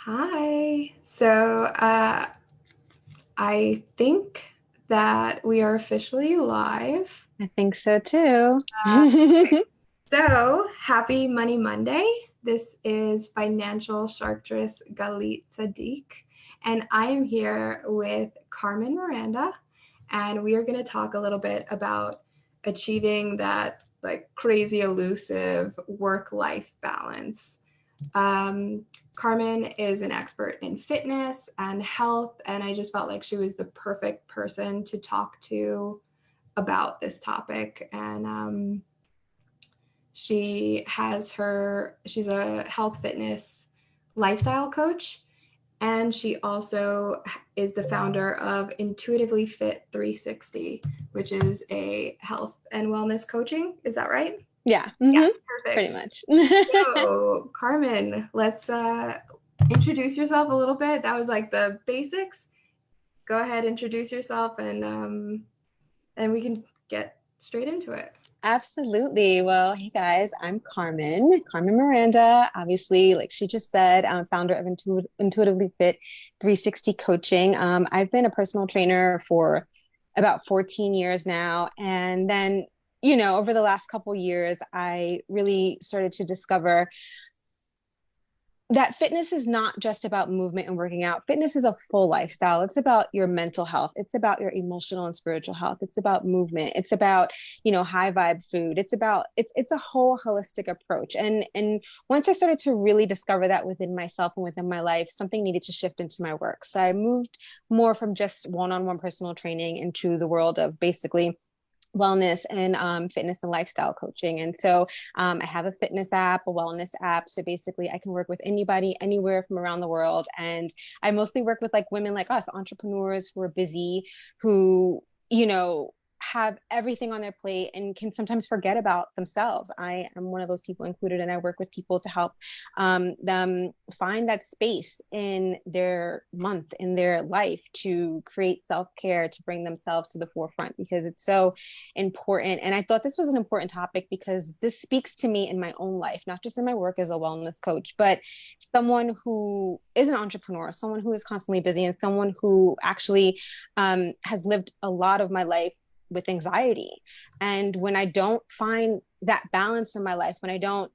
Hi. I think that we are officially live. I think so too. Uh, Happy Money Monday. This is financial sharktress Galit Sadiq, and I am here with Carmen Miranda, and we are going to talk a little bit about achieving that like crazy elusive work-life balance. Um, Carmen is an expert in fitness and health, and I just felt like she was the perfect person to talk to about this topic. She's a health fitness lifestyle coach, and she also is the founder of Intuitively Fit 360, which is a health and wellness coaching. Is that right? Yeah, Yeah, pretty perfect. much. So, Carmen, let's introduce yourself a little bit. That was like the basics. Go ahead, introduce yourself, and we can get straight into it. Absolutely. Well, hey guys, I'm Carmen Miranda. Obviously, like she just said, I'm founder of Intuitively Fit 360 Coaching. I've been a personal trainer for about 14 years now. And then, over the last couple years, I really started to discover that fitness is not just about movement and working out. Fitness is a full lifestyle. It's about your mental health. It's about your emotional and spiritual health. It's about movement. It's about, high vibe food. It's a whole holistic approach. And once I started to really discover that within myself and within my life, something needed to shift into my work. So I moved more from just one-on-one personal training into the world of basically wellness and fitness and lifestyle coaching. And so I have a fitness app, a wellness app. So basically, I can work with anybody, anywhere from around the world. And I mostly work with like women like us, entrepreneurs who are busy, who, have everything on their plate and can sometimes forget about themselves. I am one of those people included, and I work with people to help them find that space in their month, in their life, to create self-care, to bring themselves to the forefront, because it's so important. And I thought this was an important topic because this speaks to me in my own life, not just in my work as a wellness coach, but someone who is an entrepreneur, someone who is constantly busy, and someone who actually has lived a lot of my life with anxiety. And when I don't find that balance in my life, when I don't,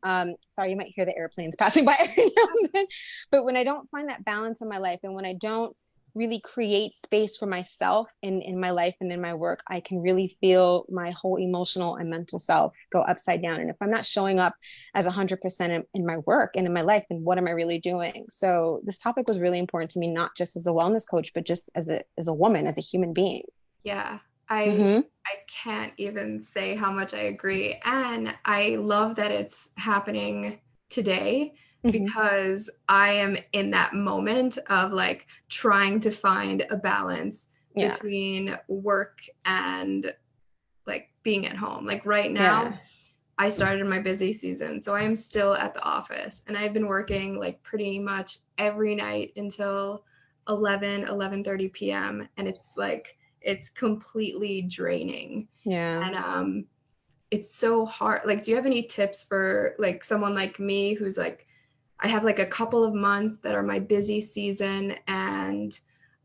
sorry, you might hear the airplanes passing by every now and then, but when I don't find that balance in my life, and when I don't really create space for myself in my life and in my work, I can really feel my whole emotional and mental self go upside down. And if I'm not showing up as 100% in my work and in my life, then what am I really doing? So this topic was really important to me, not just as a wellness coach, but just as a woman, as a human being. Yeah, I Mm-hmm. I can't even say how much I agree, and I love that it's happening today Mm-hmm. because I am in that moment of like trying to find a balance Yeah. between work and like being at home. Like right now, Yeah. I started my busy season, so I am still at the office and I've been working like pretty much every night until 11:30 p.m. and it's like it's completely draining. Yeah. And it's so hard. Like do you have any tips for like someone like me who's like I have like a couple of months that are my busy season and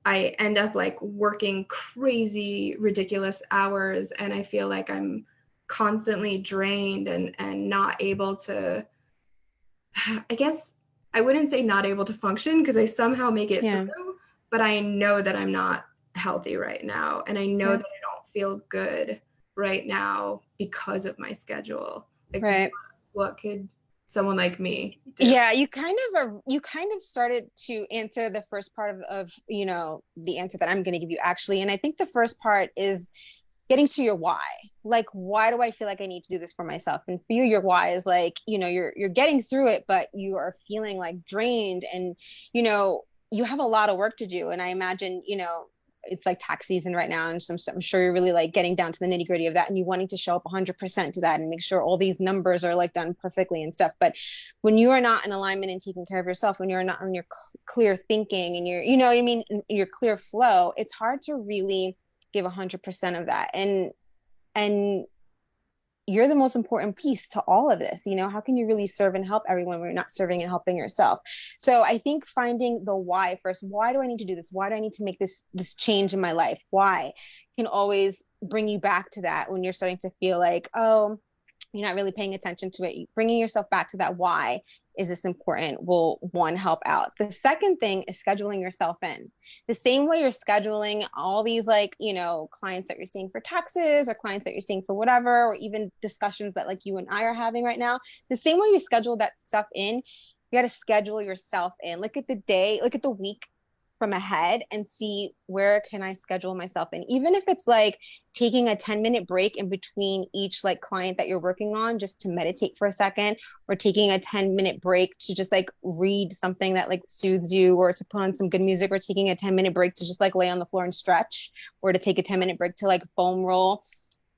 I end up like working crazy ridiculous hours and I feel like I'm constantly drained and not able to I guess I wouldn't say not able to function because I somehow make it Yeah. through, but I know that I'm not healthy right now and I know Yeah. that I don't feel good right now because of my schedule. Like Right. what could someone like me do? Yeah, you kind of started to answer the first part of the answer that I'm going to give you actually. And I think the first part is getting to your why. Like, why do I feel like I need to do this for myself? And for you, your why is like, you're getting through it, but you are feeling like drained, and you know, you have a lot of work to do. And I imagine, it's like tax season right now, and I'm sure you're really like getting down to the nitty gritty of that, and you wanting to show up 100% to that and make sure all these numbers are like done perfectly and stuff. But when you are not in alignment and taking care of yourself, when you're not on your clear thinking and you're, what I mean, your clear flow, it's hard to really give 100% of that. And you're the most important piece to all of this. You know, how can you really serve and help everyone when you're not serving and helping yourself? So I think finding the why first. Why do I need to do this? Why do I need to make this change in my life? Why can always bring you back to that when you're starting to feel like, oh, you're not really paying attention to it. Bringing yourself back to that why is this important will, one, help out. The second thing is scheduling yourself in. The same way you're scheduling all these, like, you know, clients that you're seeing for taxes or clients that you're seeing for whatever, or even discussions that like you and I are having right now, the same way you schedule that stuff in, you got to schedule yourself in. Look at the day, look at the week from ahead and see where can I schedule myself in. Even if it's like taking a 10-minute break in between each like client that you're working on just to meditate for a second, or taking a 10-minute break to just like read something that like soothes you, or to put on some good music, or taking a 10-minute break to just like lay on the floor and stretch, or to take a 10-minute break to like foam roll.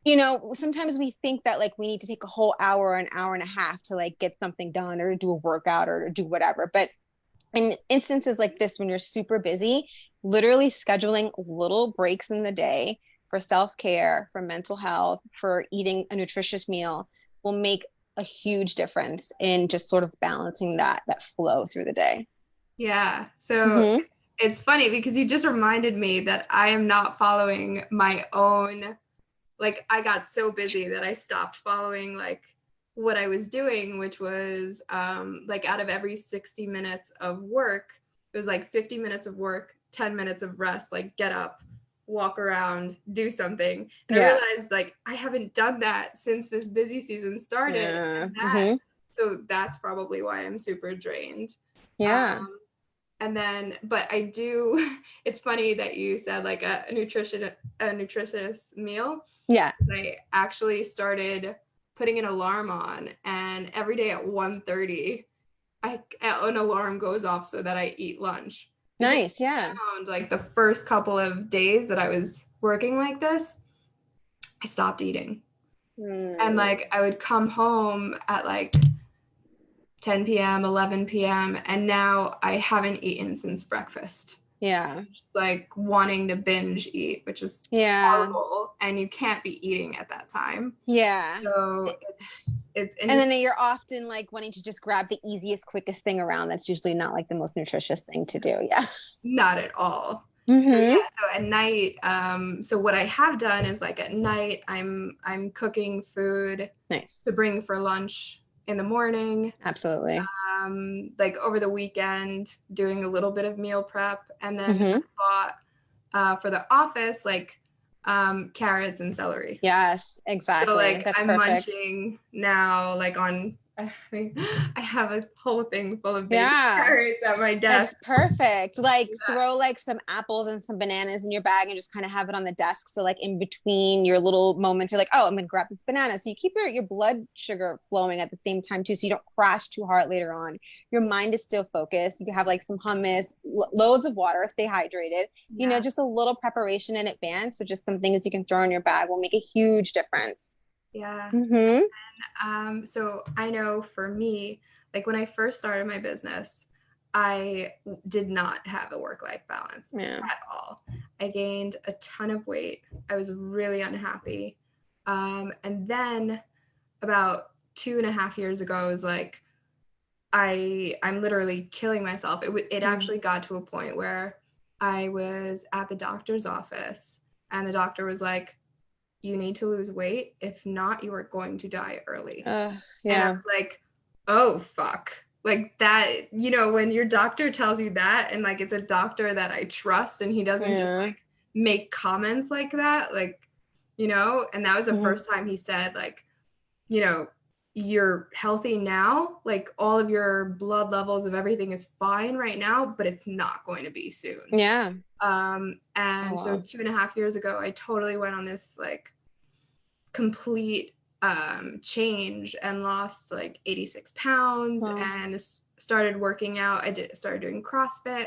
You know, sometimes we think that like we need to take a whole hour or an hour and a half to like get something done or do a workout or do whatever. But in instances like this, when you're super busy, literally scheduling little breaks in the day for self-care, for mental health, for eating a nutritious meal will make a huge difference in just sort of balancing that flow through the day. Yeah. So Mm-hmm. it's funny because you just reminded me that I am not following my own, like I got so busy that I stopped following like what I was doing, which was like out of every 60 minutes of work, it was like 50 minutes of work, 10 minutes of rest, like get up, walk around, do something. And I Yeah. realized like I haven't done that since this busy season started. Yeah. And Mm-hmm. so that's probably why I'm super drained. Yeah. Um, and then, but I do, it's funny that you said like a nutritious meal. Yeah. I actually started putting an alarm on, and every day at 1:30 an alarm goes off so that I eat lunch. Because Nice. Yeah. I found like the first couple of days that I was working like this, I stopped eating. And Mm. like I would come home at like 10 p.m., 11 p.m., and now I haven't eaten since breakfast. Yeah. Just like wanting to binge eat, which is Yeah. horrible, and you can't be eating at that time. Yeah. So it's And then interesting. you're often like wanting to just grab the easiest, quickest thing around. That's usually not like the most nutritious thing to do. Yeah. Not at all. So Mm-hmm. yeah, so at night, so what I have done is like at night, I'm cooking food Nice. to bring for lunch in the morning. Absolutely. Like over the weekend, doing a little bit of meal prep, and then I Mm-hmm. bought for the office like carrots and celery. Yes, So exactly. like That's I'm perfect. munching now, like on. I mean, I have a whole thing full of baby Yeah. carrots at my That's desk. perfect. Like Yeah. throw like some apples and some bananas in your bag and just kind of have it on the desk. So like in between your little moments, you're like, oh, I'm gonna grab this banana. So you keep your blood sugar flowing at the same time too. So you don't crash too hard later on. Your mind is still focused. You can have like some hummus, loads of water, stay hydrated. You know, Yeah. just a little preparation in advance. So just some things you can throw in your bag will make a huge difference. Yeah. Mm-hmm. So I know for me, like when I first started my business, I did not have a work-life balance Yeah. at all. I gained a ton of weight. I was really unhappy. And then about 2.5 years ago, I was like, I'm literally killing myself. It Mm. actually got to a point where I was at the doctor's office, and the doctor was like, you need to lose weight. If not, you are going to die early. And I Yeah. was like, oh, fuck. Like that, when your doctor tells you that, and like it's a doctor that I trust, and he doesn't just Yeah. like make comments like that, and that was the Mm-hmm. first time he said, like, you know, you're healthy now, like all of your blood levels of everything is fine right now, but it's not going to be soon. Yeah. Oh And so wow. 2.5 years ago, I totally went on this like complete change and lost like 86 pounds Wow. and started working out. Started doing CrossFit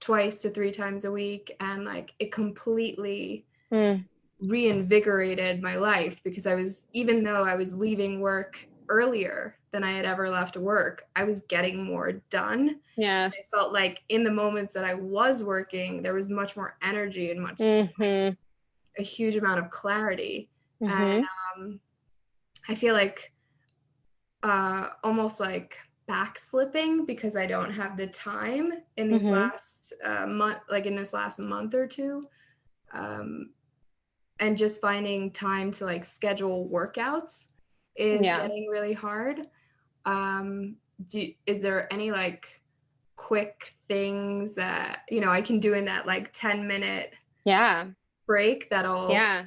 twice to three times a week, and like it completely Mm. reinvigorated my life because even though I was leaving work earlier than I had ever left work, I was getting more done. I Yes. felt like in the moments that I was working, there was much more energy and much Mm-hmm. a huge amount of clarity. And Mm-hmm. I feel like almost like backslipping because I don't have the time in these Mm-hmm. last month, like in this last month or two. Um, and just finding time to like schedule workouts is Yeah. getting really hard. Is there any like quick things that, I can do in that like 10-minute Yeah. break that'll. Yeah.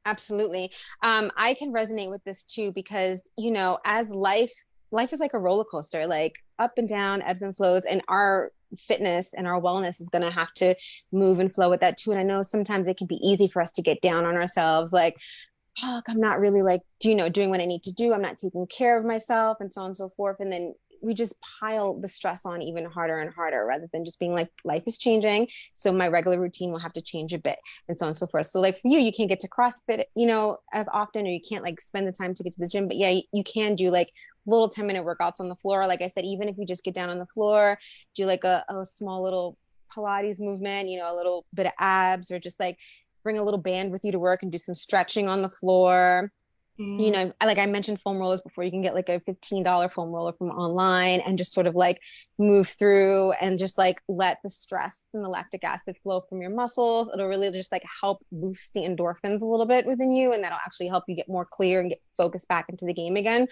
Absolutely. I can resonate with this too because, as life is like a roller coaster, like up and down, ebbs and flows, and our fitness and our wellness is going to have to move and flow with that too. And I know sometimes it can be easy for us to get down on ourselves, like, fuck, I'm not really like, doing what I need to do. I'm not taking care of myself and so on and so forth. And then we just pile the stress on even harder and harder rather than just being like, life is changing. So my regular routine will have to change a bit and so on and so forth. So like for you, you can't get to CrossFit, as often, or you can't like spend the time to get to the gym. But yeah, you can do like little 10-minute workouts on the floor. Like I said, even if you just get down on the floor, do like a small little Pilates movement, a little bit of abs, or just like bring a little band with you to work and do some stretching on the floor. Mm. Like I mentioned foam rollers before, you can get like a $15 foam roller from online and just sort of like move through and just like let the stress and the lactic acid flow from your muscles. It'll really just like help boost the endorphins a little bit within you, and that'll actually help you get more clear and get focused back into the game again.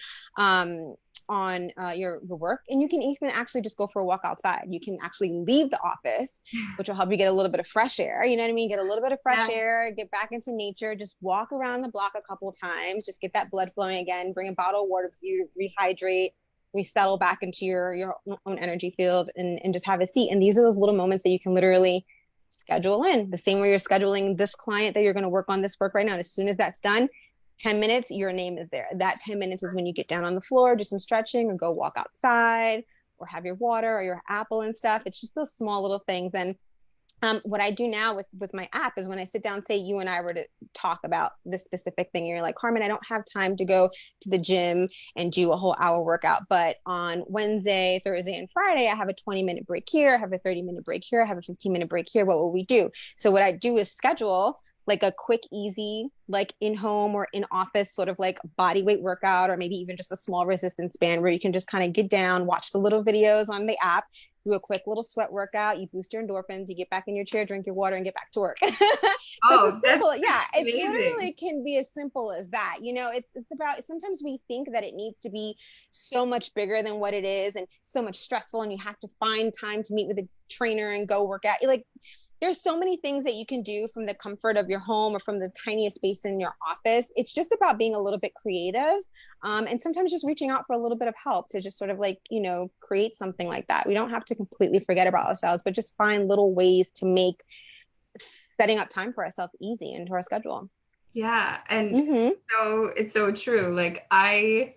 On your work. And you can even actually just go for a walk outside. You can actually leave the office, which will help you get a little bit of fresh air. You know what I mean? Get a little bit of fresh Yeah. air, get back into nature, just walk around the block a couple of times, just get that blood flowing again, bring a bottle of water with you, rehydrate, resettle back into your own energy field, and just have a seat. And these are those little moments that you can literally schedule in the same way you're scheduling this client that you're going to work on this work right now. And as soon as that's done, 10 minutes, your name is there. That 10 minutes is when you get down on the floor, do some stretching, or go walk outside, or have your water or your apple and stuff. It's just those small little things. And what I do now with my app is when I sit down, say you and I were to talk about this specific thing, and you're like, Carmen, I don't have time to go to the gym and do a whole hour workout, but on Wednesday, Thursday, and Friday, I have a 20-minute break here, I have a 30-minute break here, I have a 15-minute break here. What will we do? So what I do is schedule like a quick, easy, like in home or in office sort of like body weight workout, or maybe even just a small resistance band where you can just kind of get down, watch the little videos on the app, do a quick little sweat workout, you boost your endorphins, you get back in your chair, drink your water, and get back to work. So Oh, it's a that's simple, yeah, it amazing. literally can be as simple as that. It's about, sometimes we think that it needs to be so much bigger than what it is and so much stressful, and you have to find time to meet with a trainer and go work out. Like, there's so many things that you can do from the comfort of your home or from the tiniest space in your office. It's just about being a little bit creative, and sometimes just reaching out for a little bit of help to just sort of like, create something like that. We don't have to completely forget about ourselves, but just find little ways to make setting up time for ourselves easy into our schedule. Yeah, and Mm-hmm. so it's so true. Like I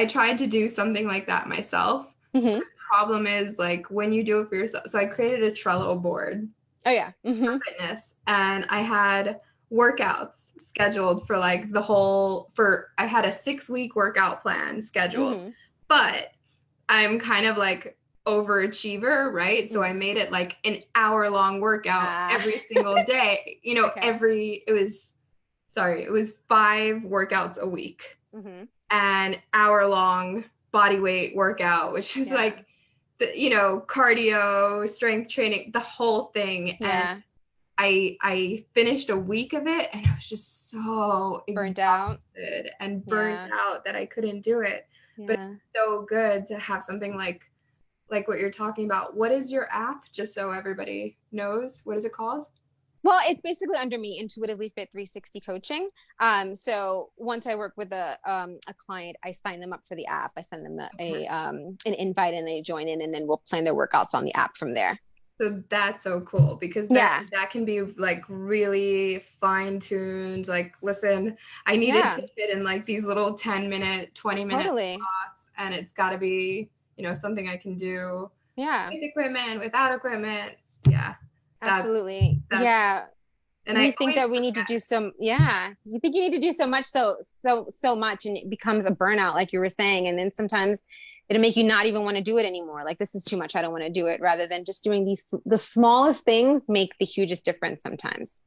tried to do something like that myself. Mm-hmm. The problem is like when you do it for yourself. So I created a Trello board Oh yeah. for Mm-hmm. fitness, and I had workouts scheduled for like the whole for I had a 6-week workout plan scheduled. Mm-hmm. But I'm kind of like overachiever, right? So I Mm-hmm. made it like an hour-long workout Ah. every single day. Okay. It was 5 workouts a week, Mm-hmm. and hour-long body weight workout, which is Yeah. like cardio, strength training, the whole thing. And Yeah. I finished a week of it, and I was just so Burnt out. exhausted and burnt Yeah. out that I couldn't do it. But Yeah. it's so good to have something like what you're talking about. What is your app? Just so everybody knows, what is it called? Well, it's basically under me, Intuitively Fit 360 Coaching. So once I work with a client, I sign them up for the app. I send them an invite, and they join in, and then we'll plan their workouts on the app from there. So that's so cool because Yeah. that can be like really fine tuned. Like, listen, I needed Yeah. to fit in like these little 10-minute, 20-minute Totally. spots, and it's got to be, something I can do Yeah. with equipment, without equipment. Yeah, that's Absolutely. that's Yeah. and We I think always that we need to forget. do some, yeah. You think you need to do so much, so much, and it becomes a burnout, like you were saying. And then sometimes it'll make you not even want to do it anymore. Like, this is too much. I don't want to do it. Rather than just doing the smallest things make the hugest difference sometimes.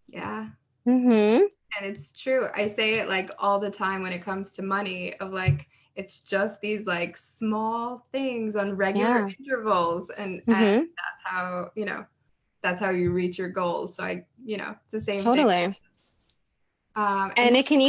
Yeah. Mm-hmm. And it's true. I say it like all the time when it comes to money of like it's just these like small things on regular Yeah. intervals and Mm-hmm. that's how, that's how you reach your goals. So it's the same thing. Totally. And And it can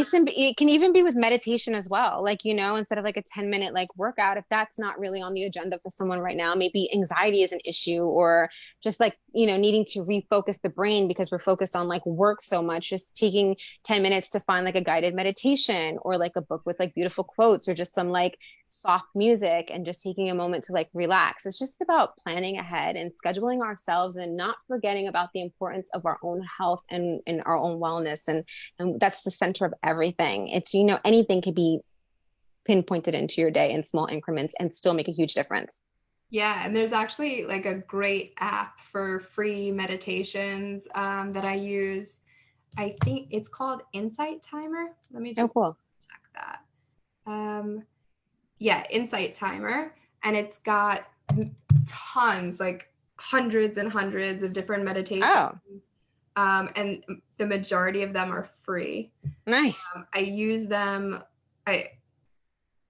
even be with meditation as well. Like, instead of like a 10-minute like workout, if that's not really on the agenda for someone right now, maybe anxiety is an issue, or just like, needing to refocus the brain because we're focused on like work so much, just taking 10 minutes to find like a guided meditation or like a book with like beautiful quotes or just some like soft music and just taking a moment to like relax. It's just about planning ahead and scheduling ourselves and not forgetting about the importance of our own health and our own wellness. And that's the center of everything. It's, anything can be pinpointed into your day in small increments and still make a huge difference. yeah, and there's actually like a great app for free meditations that I use. I think it's called Insight Timer. Let me Oh, just cool. check that. Yeah, Insight Timer, and it's got tons, like hundreds and hundreds of different meditations. Oh, And the majority of them are free. nice. I use them. I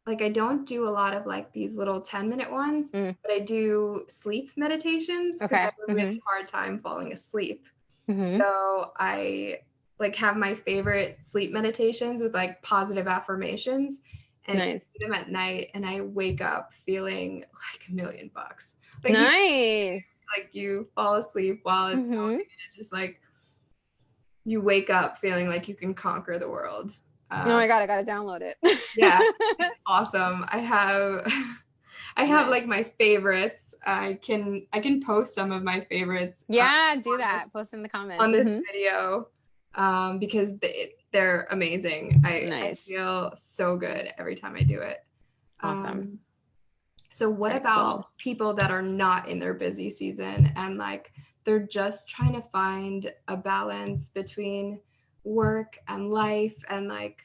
I don't do a lot of like these little 10-minute ones, Mm, but I do sleep meditations because I okay. have a Mm-hmm. really hard time falling asleep. Mm-hmm. So I like have my favorite sleep meditations with like positive affirmations and Nice. do them at night and I wake up feeling like $1,000,000. Like Nice. you fall asleep while it's going Mm-hmm. and it's just like you wake up feeling like you can conquer the world. Oh Um, my God, I gotta download yeah, it. it's awesome. I have I have like Nice. my favorites. I can post some of my favorites Yeah, do on this that. Post in the comments. on this Mm-hmm. video because they're amazing. I Nice. feel so good every time I do it. Awesome. Um, so what Very cool. about people that are not in their busy season and like they're just trying to find a balance between work and life and like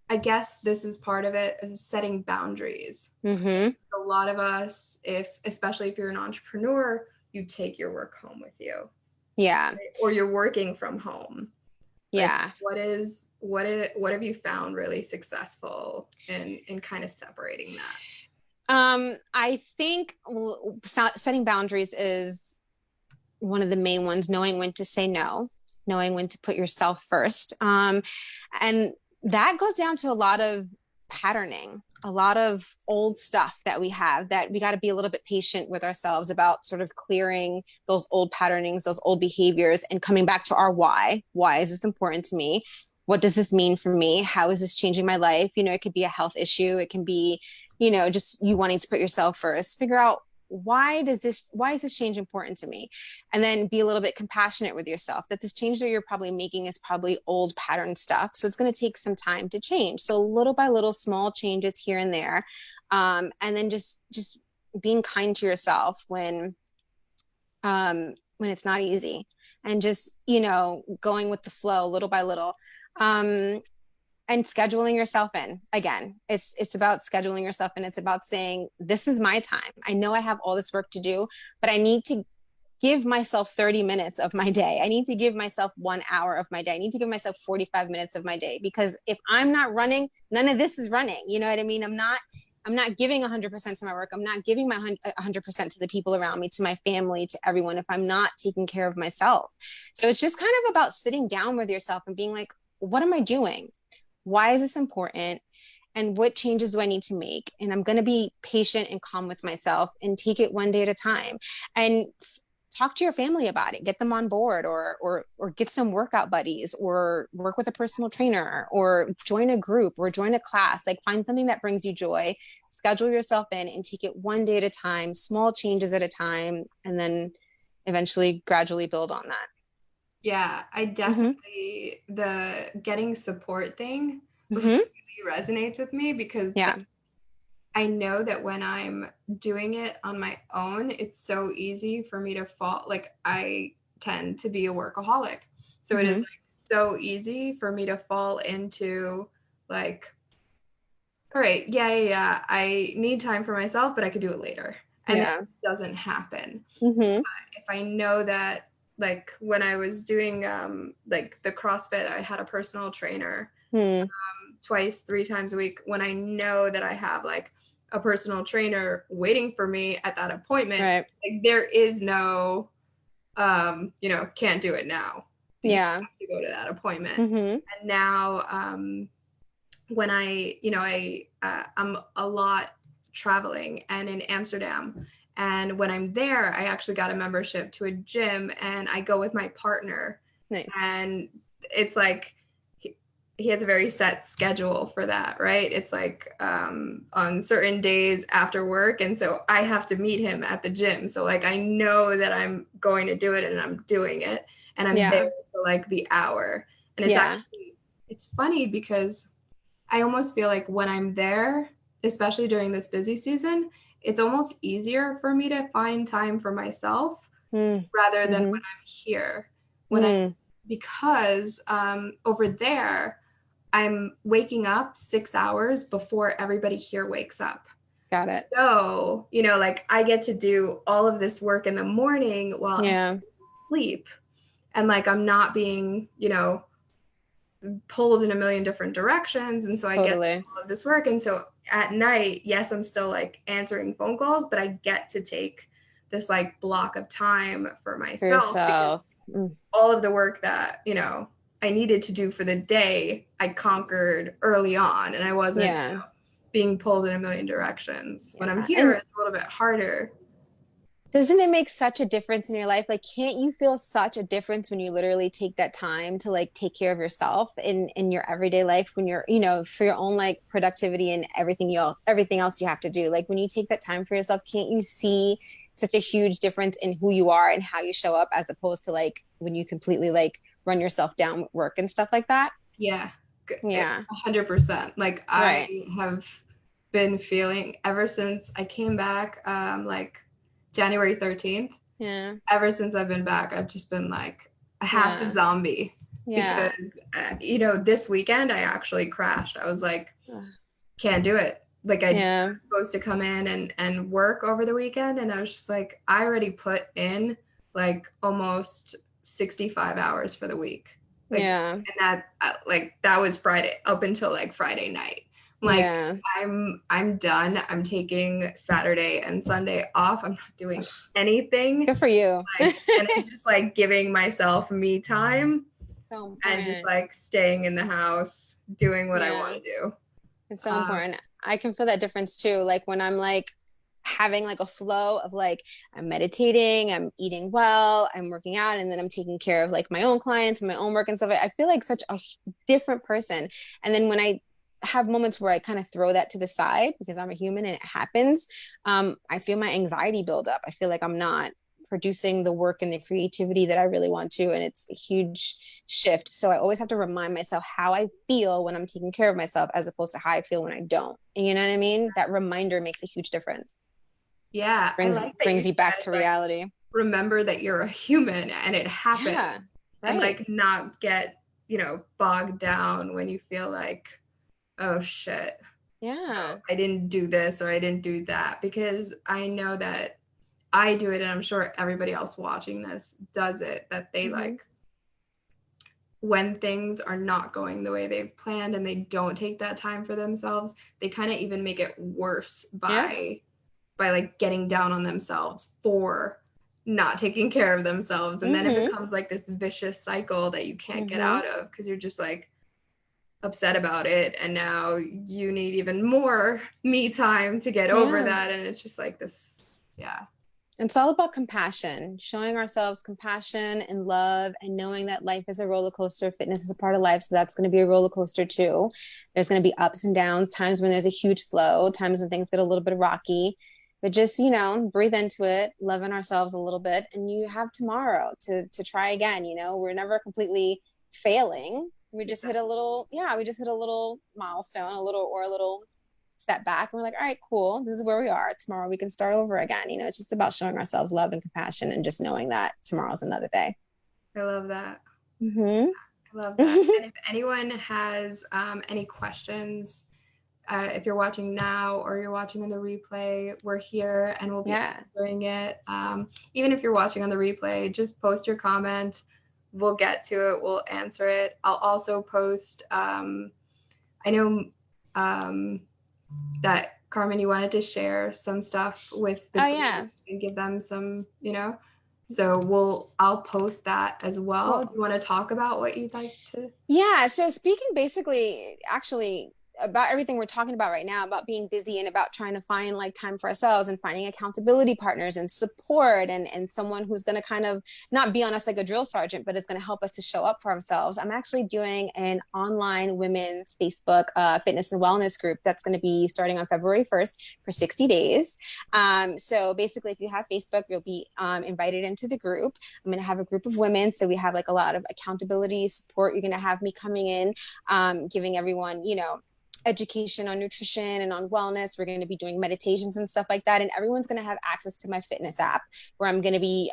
I guess this is part of it is setting boundaries. Mm-hmm. A lot of us, if especially if you're an entrepreneur, you take your work home with you Yeah. or you're working from home. Like Yeah. what have you found really successful in kind of separating that? I think setting boundaries is one of the main ones, knowing when to say no, knowing when to put yourself first. And that goes down to a lot of patterning, a lot of old stuff that we have that we got to be a little bit patient with ourselves about sort of clearing those old patternings, those old behaviors, and coming back to our why. Why is this important to me? What does this mean for me? How is this changing my life? It could be a health issue. It can be, just you wanting to put yourself first. Figure out why is this change important to me, and then be a little bit compassionate with yourself that this change that you're probably making is probably old pattern stuff, so it's going to take some time to change. So little by little, small changes here and there, and then just being kind to yourself when it's not easy, and just going with the flow little by little. Um, and scheduling yourself in. Again, it's about scheduling yourself in. It's about saying, this is my time. I know I have all this work to do, but I need to give myself 30 minutes of my day. I need to give myself 1 hour of my day. I need to give myself 45 minutes of my day, because if I'm not running, none of this is running. You know what I mean? I'm not giving 100% to my work. I'm not giving my 100% to the people around me, to my family, to everyone, if I'm not taking care of myself. So it's just kind of about sitting down with yourself and being like, what am I doing? Why is this important? And what changes do I need to make? And I'm going to be patient and calm with myself and take it one day at a time. And talk to your family about it. Get them on board, or get some workout buddies, or work with a personal trainer, or join a group, or join a class. Like, find something that brings you joy, schedule yourself in, and take it one day at a time, small changes at a time, and then eventually gradually build on that. Yeah, I Mm-hmm. definitely the getting support thing really Mm-hmm. resonates with me because Yeah. I know that when I'm doing it on my own, it's so easy for me to fall. Like I tend to be a workaholic. So it is Mm-hmm. like so easy for me to fall into like, all right, yeah. I need time for myself, but I could do it later. And then Yeah. it doesn't happen. Mm-hmm. If I know that like when I was doing like the CrossFit, I had a personal trainer Hmm. twice, 3 times a week. When I know that I have like a personal trainer waiting for me at that appointment, Right. like there is no, can't do it now. You Yeah. have to go to that appointment. Mm-hmm. And now, when I'm a lot traveling and in Amsterdam. And when I'm there, I actually got a membership to a gym and I go with my partner. Nice. And it's like he has a very set schedule for that, right? It's like on certain days after work. And so I have to meet him at the gym. So like I know that I'm going to do it and I'm doing it and I'm Yeah. there for like the hour. And it's Yeah. actually, it's funny because I almost feel like when I'm there, especially during this busy season, it's almost easier for me to find time for myself Mm. rather than when Mm-hmm. I'm here. When I Mm. because over there, I'm waking up 6 hours before everybody here wakes up. Got it. So, like I get to do all of this work in the morning while I Yeah. sleep. And like I'm not being, pulled in a million different directions. And so I get Totally. all of this work. And so at night, yes, I'm still like answering phone calls, but I get to take this like block of time for For myself because yourself. Mm. all of the work that, I needed to do for the day, I conquered early on and I wasn't Yeah. being pulled in a million directions. When I'm Yeah. here, And it's a little bit harder. doesn't it make such a difference in your life? Like, can't you feel such a difference when you literally take that time to like take care of yourself in your everyday life when you're, for your own like productivity and everything else you have to do. Like when you take that time for yourself, can't you see such a huge difference in who you are and how you show up as opposed to like when you completely like run yourself down with work and stuff like that? Yeah, Yeah. 100%. Like I Right. have been feeling ever since I came back, like January 13th. Yeah. Ever since I've been back, I've just been like a half a Yeah. zombie Yeah. because, this weekend I actually crashed. I was like, can't do it. Like I Yeah. was supposed to come in and work over the weekend, and I was just like, I already put in like almost 65 hours for the week. Like, Yeah. and that like that was Friday up until like Friday night. Like Yeah. I'm done. I'm taking Saturday and Sunday off. I'm not doing anything. Good for you. Like, and I'm just like giving myself me time So and just important. like staying in the house doing what I want Yeah. to do. It's so Um, important. I can feel that difference too. Like when I'm like having like a flow of like I'm meditating, I'm eating well, I'm working out, and then I'm taking care of like my own clients and my own work and stuff. I feel like such a different person. And then when I have moments where I kind of throw that to the side because I'm a human and it happens, I feel my anxiety build up. I feel like I'm not producing the work and the creativity that I really want to. And it's a huge shift. So I always have to remind myself how I feel when I'm taking care of myself as opposed to how I feel when I don't. And you know what I mean? That reminder makes a huge difference. yeah, I Brings like that you brings you back said to like reality. remember that you're a human and it happens Yeah. and Right. like not get, bogged down when you feel like, oh shit, Yeah. I didn't do this or I didn't do that because I know that I do it and I'm sure everybody else watching this does it that they Mm-hmm. like when things are not going the way they've planned and they don't take that time for themselves, they kind of even make it worse Yeah. by like getting down on themselves for not taking care of themselves. And then it Mm-hmm. becomes like this vicious cycle that you can't get Mm-hmm. out of because you're just like upset about it. And now you need even more me time to get over Yeah. that. And it's just like this, yeah. It's all about compassion, showing ourselves compassion and love, and knowing that life is a roller coaster. Fitness is a part of life, so that's going to be a roller coaster too. There's going to be ups and downs, times when there's a huge flow, times when things get a little bit rocky. But just, breathe into it, love in ourselves a little bit, and you have tomorrow to try again. We're never completely failing. We just hit a little, yeah, we just hit a little milestone, a little step back and we're like, all right, cool. This is where we are. Tomorrow we can start over again. It's just about showing ourselves love and compassion and just knowing that tomorrow's another day. I love that. Mm-hmm. I love that. And if anyone has any questions if you're watching now or you're watching on the replay, we're here and we'll be doing it. Even if you're watching on the replay, just post your comment. We'll get to it. We'll answer it. I'll also post, I know that Carmen, you wanted to share some stuff with the group and give them some, so I'll post that as well. Cool. Do you want to talk about what you'd like to? Yeah. So speaking basically, actually, about everything we're talking about right now, about being busy and about trying to find like time for ourselves and finding accountability partners and support and someone who's going to kind of not be on us like a drill sergeant, but is going to help us to show up for ourselves. I'm actually doing an online women's Facebook fitness and wellness group that's going to be starting on February 1st for 60 days. So basically, if you have Facebook, you'll be invited into the group. I'm going to have a group of women. So we have like a lot of accountability support. You're going to have me coming in, giving everyone, education on nutrition and on wellness. We're going to be doing meditations and stuff like that. And everyone's going to have access to my fitness app where I'm going to be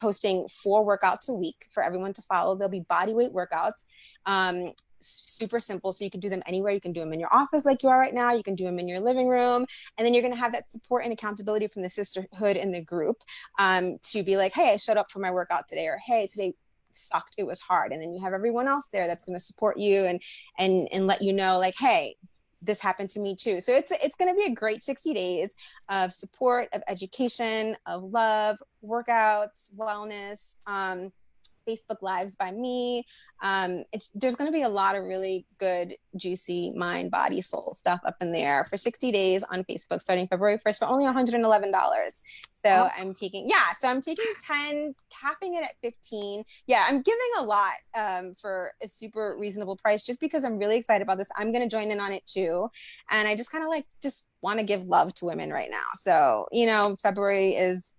posting 4 workouts a week for everyone to follow. There'll be body weight workouts, super simple. So you can do them anywhere. You can do them in your office like you are right now. You can do them in your living room. And then you're going to have that support and accountability from the sisterhood in the group to be like, hey, I showed up for my workout today, or hey, today sucked, it was hard. And then you have everyone else there that's going to support you and let you know like, hey, this happened to me too. So it's going to be a great 60 days of support, of education, of love, workouts, wellness, Facebook Lives by me. There's going to be a lot of really good, juicy mind, body, soul stuff up in there for 60 days on Facebook starting February 1st for only $111. So I'm taking 10, capping it at 15. Yeah, I'm giving a lot for a super reasonable price just because I'm really excited about this. I'm going to join in on it too. And I just kind of just want to give love to women right now. So, February is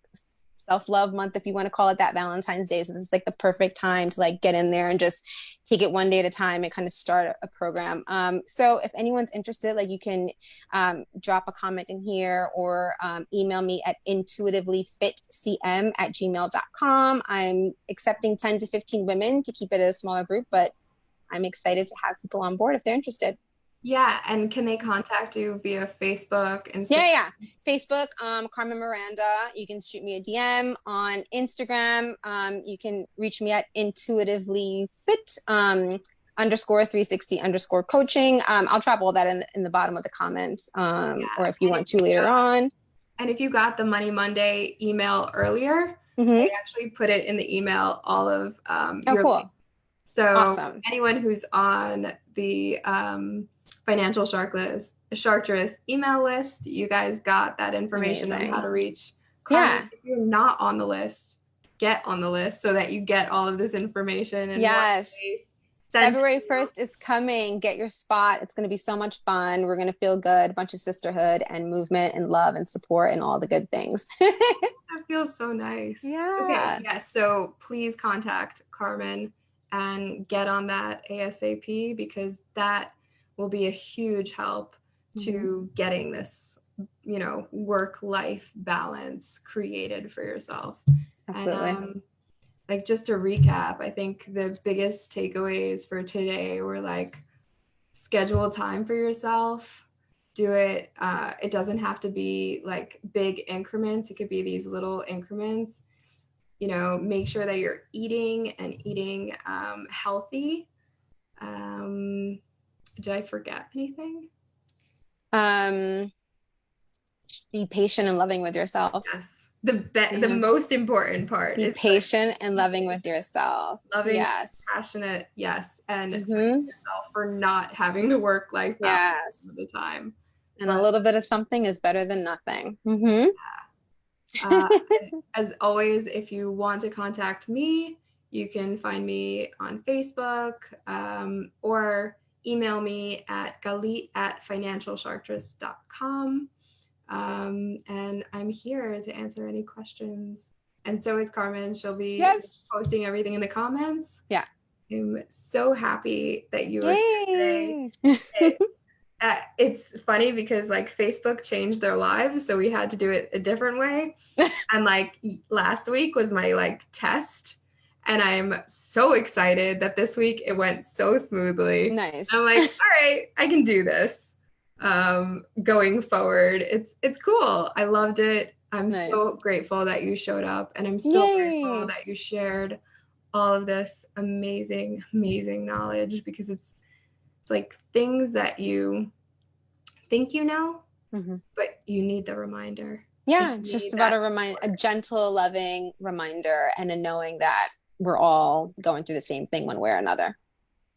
self-love month, if you want to call it that, Valentine's Day. So this is like the perfect time to like get in there and just take it one day at a time and kind of start a program. So if anyone's interested, like you can drop a comment in here or email me at intuitivelyfitcm@gmail.com. I'm accepting 10 to 15 women to keep it a smaller group, but I'm excited to have people on board if they're interested. Yeah, and can they contact you via Facebook? Instagram? Yeah. Facebook, Carmen Miranda. You can shoot me a DM on Instagram. You can reach me at intuitivelyfit _360 _coaching. I'll drop all that in the bottom of the comments, or if you want to later on. And if you got the Money Monday email earlier, I actually put it in the email, all of your cool. links. So awesome. Anyone who's on the Financial Sharktris email list, you guys got that information on how to reach Carmen. If you're not on the list, get on the list so that you get all of this information. And February 1st is coming. Get your spot. It's going to be so much fun. We're going to feel good. A bunch of sisterhood and movement and love and support and all the good things. That feels so nice. Yeah. Okay. Yeah. So please contact Carmen and get on that ASAP, because that will be a huge help to getting this, work-life balance created for yourself. Absolutely. And, like, just to recap, I think the biggest takeaways for today were like, schedule time for yourself, do it. It doesn't have to be like big increments. It could be these little increments. Make sure that you're eating healthy. Did I forget anything? Be patient and loving with yourself. Yes. The most important part is patient and loving with yourself. Loving, passionate, and yourself for not having the work-life balance all the time. And a little bit of something is better than nothing. As always, if you want to contact me, you can find me on Facebook or email me at galit@financialsharktris.com. And I'm here to answer any questions. And so is Carmen. She'll be posting everything in the comments. Yeah. I'm so happy that you were here today. It's funny because like Facebook changed their lives, so we had to do it a different way. And like last week was my like test. And I'm so excited that this week it went so smoothly. Nice. I'm like, all right, I can do this. going forward. It's cool. I loved it. I'm Nice. so grateful that you showed up, and I'm so grateful Yay. that you shared all of this amazing, amazing knowledge, because it's like things that you think you know, Mhm. but you need the reminder. Like, Yeah, you it's need just about that a support. gentle, loving reminder and a knowing that we're all going through the same thing one way or another.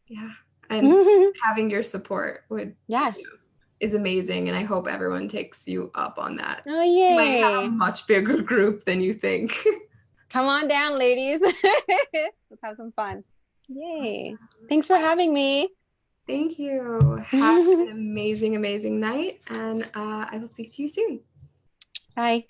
Yeah. And having your support Yes. is amazing. And I hope everyone takes you up on that. Oh, You might have a yay. much bigger group than you think. Come on down, ladies. Let's have some fun. Yay. Thanks for having me. Thank you. Have an amazing, amazing night. And I will speak to you soon. Bye.